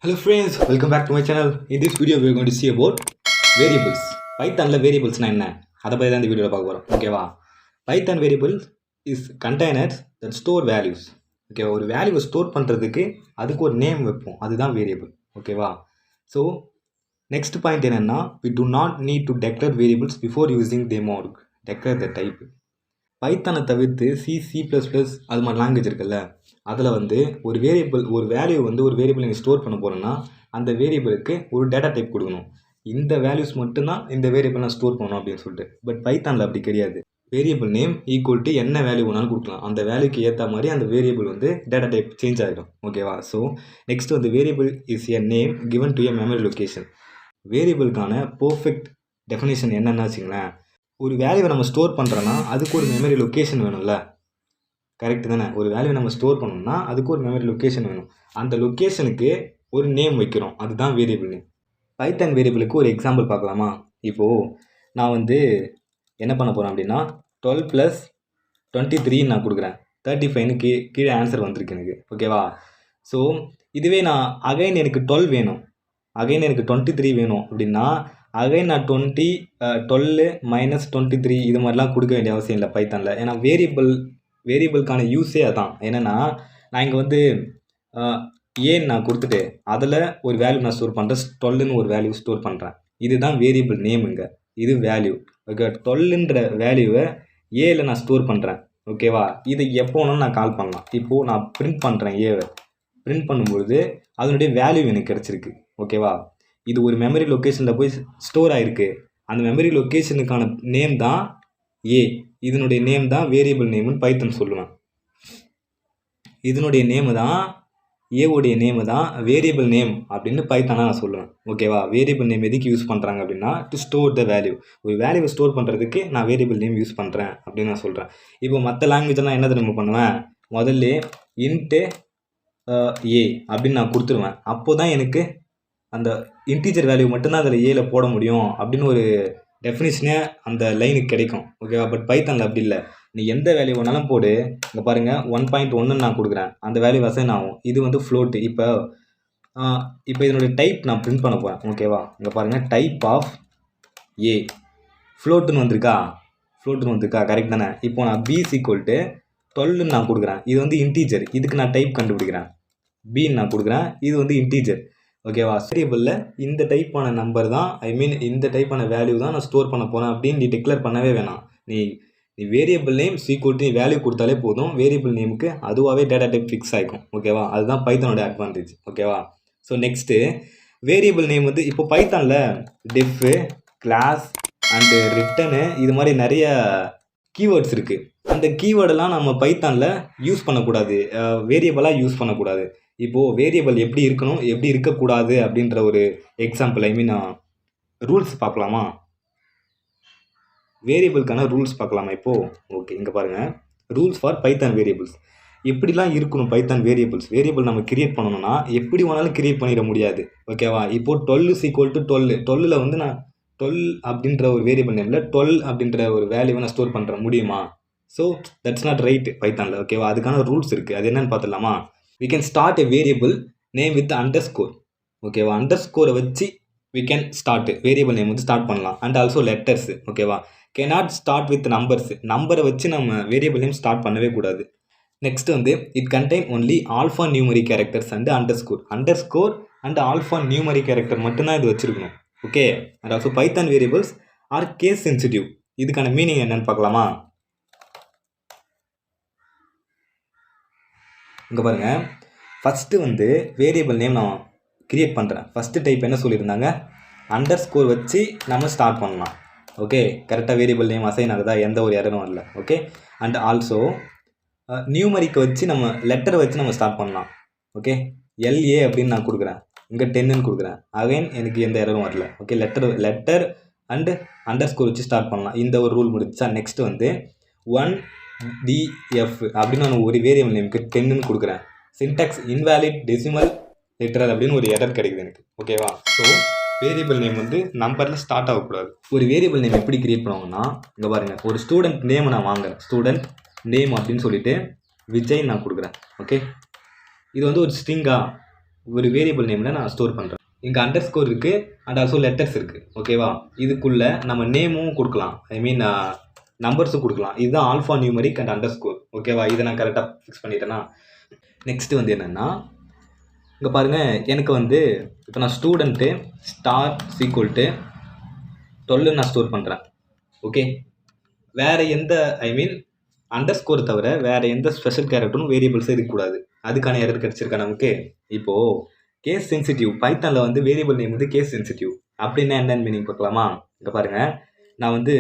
Hello friends, welcome back to my channel. In this video we are going to see about variables. Pythonல variablesனா என்ன அதை பற்றி தான் இந்த வீடியோவில் பார்க்க போகிறோம். ஓகேவா? Python variable is containers that store values. Okay, ஒரு வேல்யூவை ஸ்டோர் பண்ணுறதுக்கு அதுக்கு ஒரு நேம் வைப்போம், அதுதான் வேரியபிள். ஓகேவா? ஸோ நெக்ஸ்ட் பாயிண்ட் என்னென்னா, we do not need to declare variables before using them or declare the type. பைத்தானை தவிர்த்து C++ அது மாதிரி லாங்குவேஜ் இருக்குல்ல, அதில் ஒரு வேரியபிள் ஒரு வேல்யூ ஒரு வேரியபிள் நீங்கள் ஸ்டோர் பண்ண போகிறோன்னா அந்த வேரியபிளுக்கு ஒரு டேட்டா டைப் கொடுக்கணும். இந்த வேல்யூஸ் மட்டும்தான் இந்த வேரியபிள் நான் ஸ்டோர் பண்ணணும் அப்படின்னு சொல்லிட்டு. பட் பைத்தானில் அப்படி கிடையாது. வேரியபிள் நேம் ஈக்குவல் டு என்ன வேல்யூ வேணாலும் கொடுக்கலாம். அந்த வேல்யூக்கு ஏற்ற மாதிரி அந்த வேரியபிள் டேட்டா டைப் சேஞ்ச் ஆகிடும். ஓகேவா? So next variable is a name given to a memory location. வேரியபிளுக்கான பர்ஃபெக்ட் டெஃபினேஷன் என்னென்னா வச்சுங்களேன், ஒரு வேல்யூவை நம்ம ஸ்டோர் பண்ணுறோன்னா அதுக்கு ஒரு மெமரி லொக்கேஷன் வேணும்ல. கரெக்டு தானே? ஒரு வேல்யூவை நம்ம ஸ்டோர் பண்ணணும்னா அதுக்கு ஒரு மெமரி லொக்கேஷன் வேணும். அந்த லொக்கேஷனுக்கு ஒரு நேம் வைக்கிறோம், அதுதான் வேரியபிள் நேம். பைத்தான் வேரியபிளுக்கு ஒரு எக்ஸாம்பிள் பார்க்கலாமா? இப்போது நான் என்ன பண்ண போகிறேன் அப்படின்னா 12 + 23 நான் கொடுக்குறேன். 35க்கு கீழே ஆன்சர் வந்திருக்கு எனக்கு. ஓகேவா? ஸோ இதுவே நான் அகைன் எனக்கு 12 வேணும், அகைன் எனக்கு 23 வேணும் அப்படின்னா அகைன் நான் 12 - 23 இது மாதிரிலாம் கொடுக்க வேண்டிய அவசியம் இல்லை பைத்தானில். ஏன்னா வேரியபிளுக்கான யூஸே அதான். என்னென்னா நான் இங்கே ஏன்னு நான் கொடுத்துட்டு அதில் ஒரு வேல்யூ நான் ஸ்டோர் பண்ணுறேன், 12ன்னு ஒரு வேல்யூ ஸ்டோர் பண்ணுறேன். இதுதான் வேரியபிள் நேமுங்க, இது வேல்யூ. ஓகே, 12ன்ற வேல்யூவை ஏல நான் ஸ்டோர் பண்ணுறேன். ஓகேவா? இதை எப்போ வேணாலும் நான் கால் பண்ணலாம். இப்போது நான் பிரிண்ட் பண்ணுறேன், ஏவை பிரிண்ட் பண்ணும்பொழுது அதனுடைய வேல்யூ எனக்கு கிடச்சிருக்கு. ஓகேவா? இது ஒரு மெமரி லொக்கேஷனில் போய் ஸ்டோர் ஆகிருக்கு. அந்த மெமரி லொக்கேஷனுக்கான நேம் தான் ஏ. இதனுடைய நேம் தான் வேரியபிள் நேம்னு பைத்தன் சொல்லுவேன். இதனுடைய நேமு தான் ஏவுடைய நேமு தான் வேரியபிள் நேம் அப்படின்னு பைத்தானா நான் சொல்லுவேன். ஓகேவா? வேரியபிள் நேம் எதுக்கு யூஸ் பண்ணுறாங்க அப்படின்னா டு ஸ்டோர் த வேல்யூ. ஒரு வேல்யூவை ஸ்டோர் பண்ணுறதுக்கு நான் வேரியபிள் நேம் யூஸ் பண்ணுறேன் அப்படின்னு நான் சொல்கிறேன். இப்போ மற்ற லாங்குவேஜெல்லாம் என்ன தெரியுமா பண்ணுவேன், முதல்ல இன்ட்டு ஏ அப்படின்னு நான் கொடுத்துருவேன். அப்போ தான் எனக்கு அந்த இன்டீஜர் வேல்யூ மட்டும்தான் அதில் ஏல போட முடியும் அப்படின்னு ஒரு டெஃபினிஷனே அந்த லைனுக்கு கிடைக்கும். ஓகேவா? பட் பைத்தானில் அப்படி இல்லை. நீ எந்த வேல்யூ வேணாலும் போடு. இங்கே பாருங்கள் 1.1 நான் கொடுக்குறேன், அந்த வேல்யூ அசைன் ஆகும். இது ஃப்ளோட்டு. இப்போ இதனுடைய டைப் நான் பிரிண்ட் பண்ண போகிறேன். ஓகேவா? இங்கே பாருங்கள், டைப் ஆஃப் ஏ ஃப்ளோட்டுன்னு வந்திருக்கா? கரெக்ட் தானே? இப்போ நான் B = 12ன்னு நான் கொடுக்குறேன். இது இன்டீஜர். இதுக்கு நான் டைப் கண்டுபிடிக்கிறேன், பின்னு நான் கொடுக்குறேன். இது இன்டீஜர். ஓகேவா? வேரியபிளில் இந்த டைப்பான நம்பர் தான், இந்த டைப்பான வேல்யூ தான் நான் ஸ்டோர் பண்ண போகிறேன் அப்படின்னு நீ டிக்ளேர் பண்ணவே வேணாம். நீ வேரியபிள் நேம் = வேல்யூ கொடுத்தாலே போதும், வேரியபிள் நேமுக்கு அதுவாகவே டேட்டா டைப் ஃபிக்ஸ் ஆகிக்கும். ஓகேவா? அதுதான் பைத்தானோட அட்வான்டேஜ். ஓகேவா? ஸோ நெக்ஸ்ட்டு வேரியபிள் நேம் இப்போ பைத்தானில் டெஃப், கிளாஸ் அண்டு ரிட்டனு இது மாதிரி நிறைய கீவேர்ட்ஸ் இருக்குது. அந்த கீவேர்டெல்லாம் நம்ம பைத்தானில் யூஸ் பண்ணக்கூடாது, வேரியபிளாக யூஸ் பண்ணக்கூடாது. இப்போது வேரியபிள் எப்படி இருக்கணும், எப்படி இருக்கக்கூடாது அப்படின்ற ஒரு எக்ஸாம்பிள், ரூல்ஸ் பார்க்கலாமா? வேரியபிளுக்கான ரூல்ஸ் பார்க்கலாமா இப்போது? ஓகே, இங்கே பாருங்கள், ரூல்ஸ் ஃபார் பைத்தான் வேரியபிள்ஸ். எப்படிலாம் இருக்கணும் பைத்தான் வேரியபிள் நம்ம கிரியேட் பண்ணணும்னா எப்படி வேணாலும் கிரியேட் பண்ணிட முடியாது. ஓகேவா? இப்போது 12 = 12. 12ல் நான் 12 அப்படின்ற ஒரு வேரியபிள் நேமில் 12 அப்படின்ற ஒரு வேல்யூவை நான் ஸ்டோர் பண்ணுற முடியுமா? ஸோ தட்ஸ் நாட் ரைட் பைத்தானில். ஓகேவா? அதுக்கான ரூல்ஸ் இருக்குது. அது என்னன்னு பார்த்துடலாமா? we can start a variable name with underscore. ஓகேவா? அண்டர்ஸ்கோரை வச்சு we can start variable name start பண்ணலாம். And also letters. ஓகேவா? cannot start with numbers. நம்பரை வச்சு நம்ம வேரியபிள் நேம் ஸ்டார்ட் பண்ணவே கூடாது. Next it contain only alpha numeric characters and underscore and alpha numeric character மட்டும்தான் இது வச்சிருக்கணும். Okay? And also Python variables are case sensitive. இதுக்கான மீனிங் என்னன்னு பார்க்கலாமா? இங்கே பாருங்கள், ஃபஸ்ட்டு வேரியபிள் நேம் நான் கிரியேட் பண்ணுறேன். ஃபஸ்ட்டு டைப் என்ன சொல்லியிருந்தாங்க, அண்டர்ஸ்கோர் வச்சு நம்ம ஸ்டார்ட் பண்ணலாம். ஓகே, கரெக்டாக வேரியபிள் நேம் அசைன் ஆகுதா, எந்த ஒரு எரரும் வரல. ஓகே, அண்ட் ஆல்சோ நியூமரிக்கை வச்சு நம்ம லெட்டரை வச்சு நம்ம ஸ்டார்ட் பண்ணலாம். ஓகே, LA அப்படின்னு நான் கொடுக்குறேன், இங்கே 10ன்னு கொடுக்குறேன். அகைன் எனக்கு எந்த எரரும் வரல. ஓகே, லெட்டர் அண்டு அண்டர்ஸ்கோர் வச்சு ஸ்டார்ட் பண்ணலாம். இந்த ஒரு ரூல் முடிச்சா நெக்ஸ்ட்டு 1DF அப்படின்னு நான் ஒரு வேரியபிள் நேமுக்கு 10ன்னு கொடுக்குறேன். சின்டாக்ஸ் இன்வேலிட் டெசிமல் லிட்டரல் அப்படின்னு ஒரு எரர் கிடைக்குது எனக்கு. ஓகேவா? ஸோ வேரியபிள் நேம் நம்பரில் ஸ்டார்ட் ஆகக்கூடாது. ஒரு வேரியபிள் நேம் எப்படி கிரியேட் பண்ணுவாங்கன்னா, இங்கே பாருங்கள், ஒரு ஸ்டூடெண்ட் நேம் நான் வாங்குறேன். ஸ்டூடெண்ட் நேம் அப்படின்னு சொல்லிட்டு விஜய் நான் கொடுக்குறேன். ஓகே, இது ஒரு ஸ்ட்ரிங்கா ஒரு வேரியபிள் நேமில் நான் ஸ்டோர் பண்ணுறேன். இங்கே அண்டர் ஸ்கோர் இருக்குது அண்ட் ஆல்சோ லெட்டர்ஸ் இருக்குது. ஓகேவா? இதுக்குள்ளே நம்ம நேமும் கொடுக்கலாம், ஐ மீன் நம்பர்ஸும் கொடுக்கலாம். இதுதான் alpha numeric and under score. ஓகேவா? இதை நான் கரெக்டாக ஃபிக்ஸ் பண்ணிட்டேன்னா நெக்ஸ்ட்டு வந்து என்னென்னா, இங்கே பாருங்கள், எனக்கு வந்து இப்போ நான் ஸ்டூடெண்ட்டு ஸ்டார் ஈக்குவல் டு 12 நான் ஸ்டோர் பண்ணுறேன். ஓகே, வேறு எந்த ஐ மீன் அண்டர் ஸ்கோர் தவிர வேறு எந்த ஸ்பெஷல் கேரக்டரும் வேரியபிள்ஸே இருக்கக்கூடாது. அதுக்கான எரர் கிடச்சிருக்கா நமக்கு. இப்போது கேஸ் சென்சிட்டிவ் பைத்தானில் வந்து வேரியபிள் நேம் வந்து கேஸ் சென்சிட்டிவ் அப்படின்னா என்னென்னு மீனிங் பார்க்கலாமா? இங்கே பாருங்கள், நான் வந்து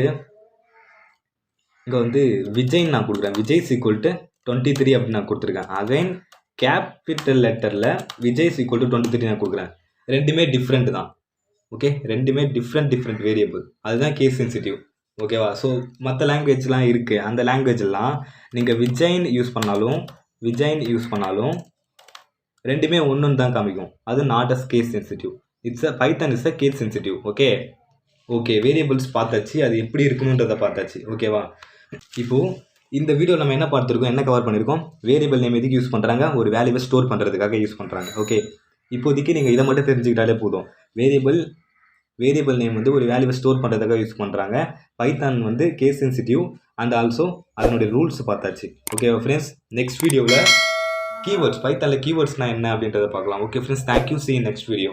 இங்கே வந்து விஜய்ன்னு நான் கொடுக்குறேன். விஜய் ஈக்குவல் டு 23 அப்படின்னு நான் கொடுத்துருக்கேன். அகைன் கேபிட்டல் லெட்டரில் விஜய் ஈக்குவல் டு 23 நான் கொடுக்குறேன். ரெண்டுமே டிஃப்ரெண்ட் தான். ஓகே, ரெண்டுமே டிஃப்ரெண்ட் வேரியபிள். அதுதான் கேஸ் சென்சிட்டிவ். ஓகேவா? ஸோ மற்ற லாங்குவேஜ்லாம் இருக்குது. அந்த லாங்குவேஜெல்லாம் நீங்கள் விஜய்ன்னு யூஸ் பண்ணாலும் ரெண்டுமே ஒன்றுன்னு தான் காமிக்கும். அது not as case sensitive. Python is a case sensitive. Okay, variables பார்த்தாச்சு, அது எப்படி இருக்கணுன்றதை பார்த்தாச்சு. ஓகேவா? இப்போது இந்த வீடியோ நம்ம என்ன பார்த்துருக்கோம், என்ன கவர் பண்ணியிருக்கோம்? வேரியபிள் நேம் எதுக்கு யூஸ் பண்ணுறாங்க? ஒரு வேல்யூவை ஸ்டோர் பண்ணுறதுக்காக யூஸ் பண்ணுறாங்க. ஓகே, இப்போதைக்கு நீங்கள் இதை மட்டும் தெரிஞ்சுக்கிட்டாலே போதும். வேரியபிள் நேம் வந்து ஒரு வேல்யூவை ஸ்டோர் பண்ணுறதுக்காக யூஸ் பண்ணுறாங்க. பைத்தான் வந்து கேஸ் சென்சிட்டிவ் அண்ட் ஆல்சோ அதனுடைய ரூல்ஸ் பார்த்தாச்சு. ஓகேவா ஃப்ரெண்ட்ஸ்? நெக்ஸ்ட் வீடியோவில் கீவேர்ட்ஸ், பைத்தானில் கீவேர்ட்ஸ்னால் என்ன அப்படின்றத பார்க்கலாம். Okay friends, thank you. see you next video.